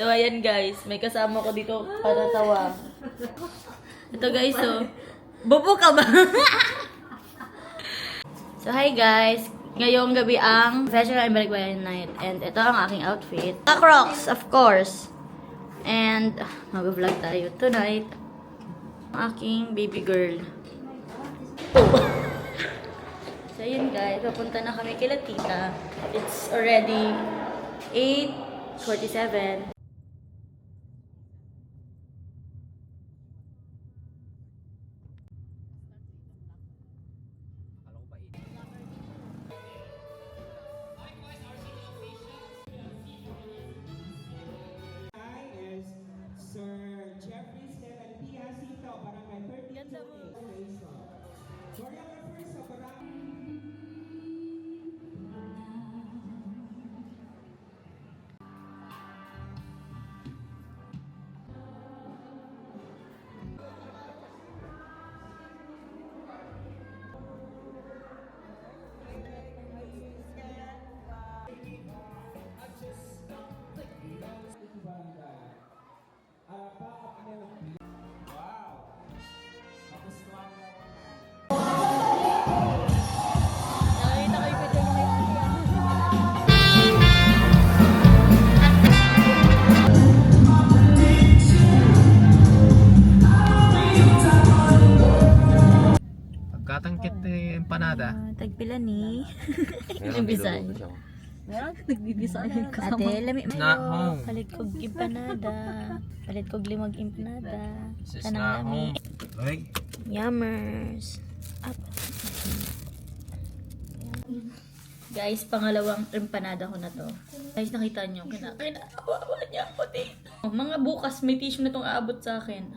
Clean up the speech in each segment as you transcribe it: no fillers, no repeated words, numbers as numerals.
So, ayan guys. May kasama ko dito para tawa. Ito guys, oh. Bobo ka ba? So, hi guys. Ngayong gabi ang Professional and Balikbayan Night. And ito ang aking outfit. Crocs, of course. And mag-vlog tayo tonight. Ang aking baby girl. So, yun guys. Papunta na kami kila tita. It's already 8:47. Katangkit empanada. Tagpila ni. Nagbisay. Nagbibisayan ka. Ate, lami mayo. Palit kog empanada. Palit kog limag empanada. Tanang lami. Yummers. Up. Guys, pangalawang empanada ko na to. Guys, nakita nyo. Kinakawawa niya ako dito. Mga bukas, may tissue na tong aabot sa akin.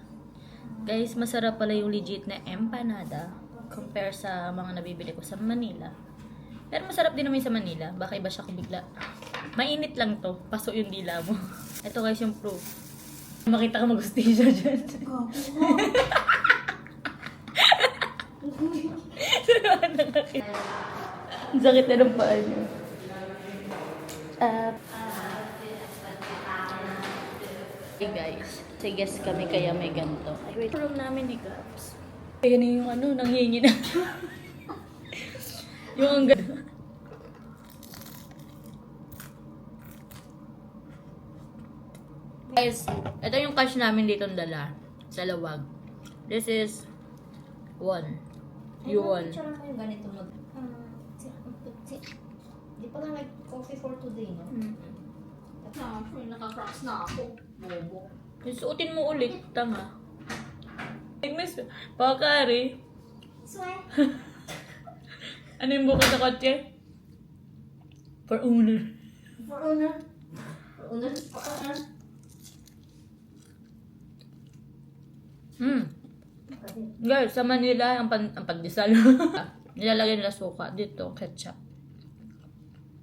Guys, masarap pala yung legit na empanada. Compare sa mga nabibili ko sa Manila. Pero masarap din naman sa Manila. Baka iba siya bigla. Mainit lang to. Paso yung dila mo. Ito guys yung proof. Makita ka mag-hostisya dyan. Ang sakit na ng paa niyo. Hey guys. Say guess kami kaya may ganito. Ay wait. Room namin ni Gabs. Ayan na yung ano, nanghihingi na. Yung ang ganda. Guys, ito yung cash namin dito dala. Sa Lawag. This is 1. You won. Picture lang yung ganito mag... Di pa lang like coffee for today, no? Naka-cross na ako. Bobo. Suotin mo ulit. Tanga. Miss, pakari. Sweat. Ano yung bukas sa kotse? For owner. For owner. For owner. For owner. Guys, sa Manila, ang pandesal. Nilalagay nila suka. Dito, ketchup.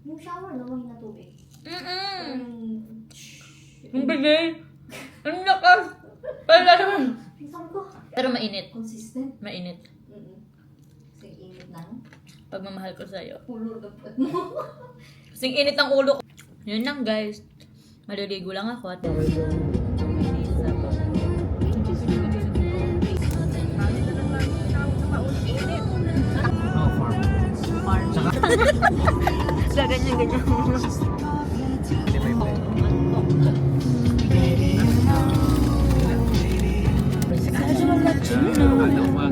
Yung shower naman na tubig. Ang bigay. Ang lakas. Pala naman. Sabi ko. Pero mainit. Consistent. Mainit. Kasi init lang. Pagmamahal ko sa'yo. Ulo dapat mo. Kasing init ang ulo ko. Yun lang guys. Maliligo lang ako at sa ganyan-ganyan.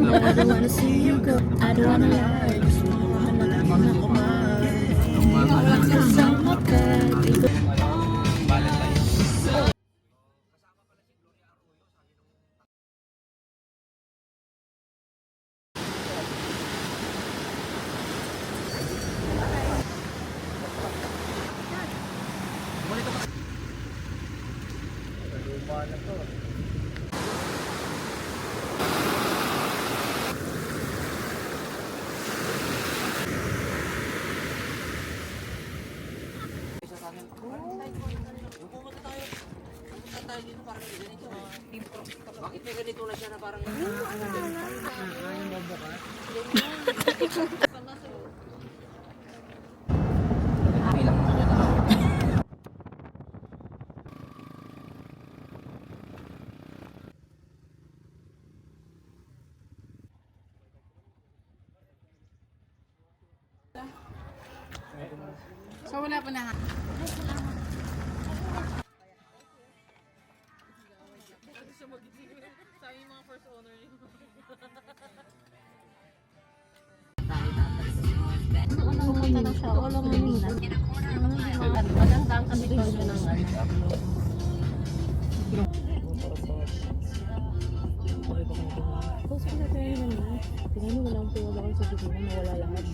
I don't wanna see you go. I don't wanna lie. Gusto mo mahalatan ako man. Kasama ka. Bakit may ganito na siya na parang... So wala pa na. Pumunta daw siya. Wala nga nila. Magandang kami ko siya ng Tapos kung natin naman, tingnan mo walang puwala ko sa bigyan na nawala lahat.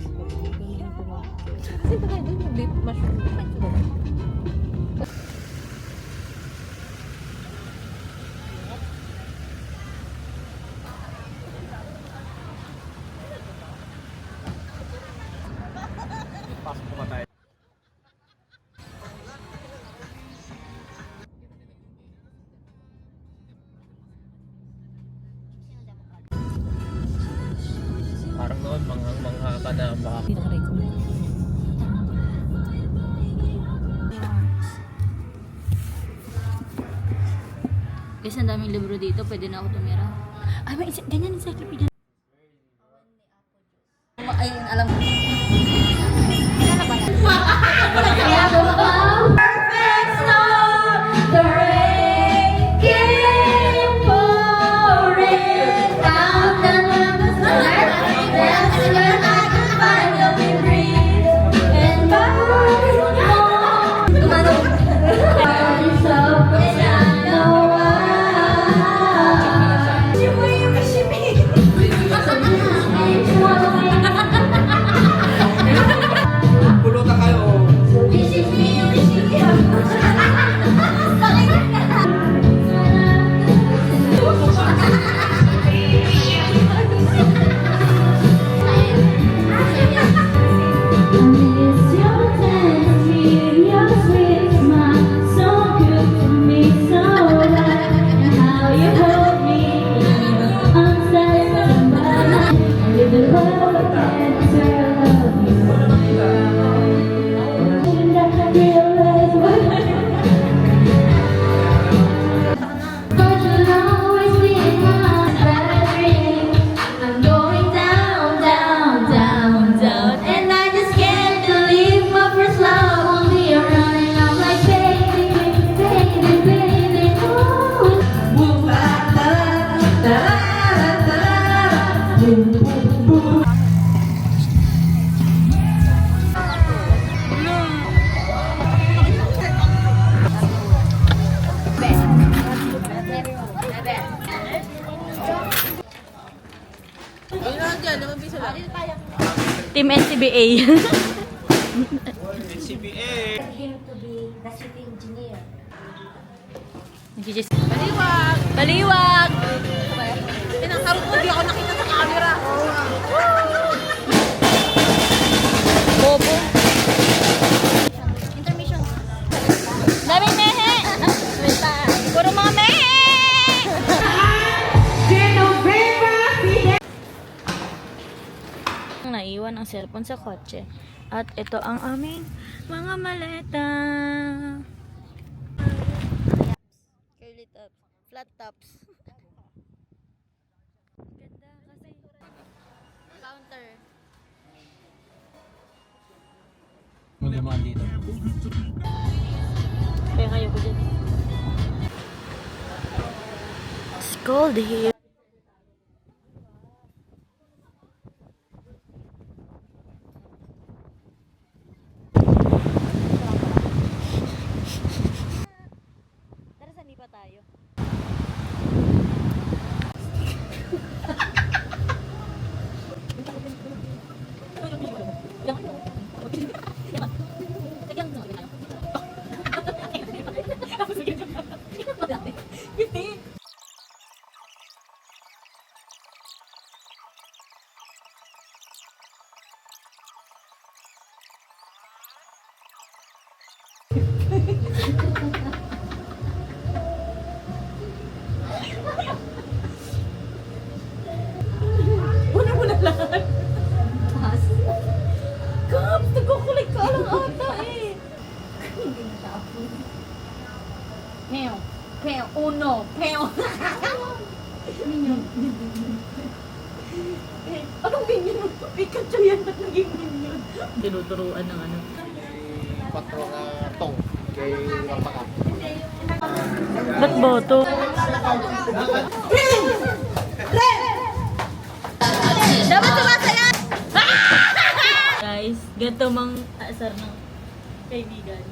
Kasi baka doon yung beef mushroom. Pasok pa tayo. Parang noon, mangha ka na baka. Pinakaray ko na. Guys, ang daming libro dito. Pwede na ako tumira. Ay, may ganyan encyclopedia. Ayun, alam mo. Pulutan kayo. Team NCBA. CBA. Him to be the city engineer. Baliwag! Baliwag! Pinangkarot ko, di ako nakita sa camera. Bobo. Intermission. Daming mehe! Puro mga mehe! Naiwan ang cellphone sa kotse. At ito ang aming mga maleta. Curly tops. Flat tops. Ganda kasi. Counter. Malaman dito. Kaya kayo ko dyan. It's cold here. Tara, saan pa tayo? Kaps, nagkukulik ka lang ata eh. Pew, pew, uno, pew. Anong minion? Pikachu yan, ba't naging minion? Tinuturuan ng ano. Patro nga tong. Kay Rapaka. Ba't boto? Dapat sumasaya! Guys, ganito mang asar ng kaibigan.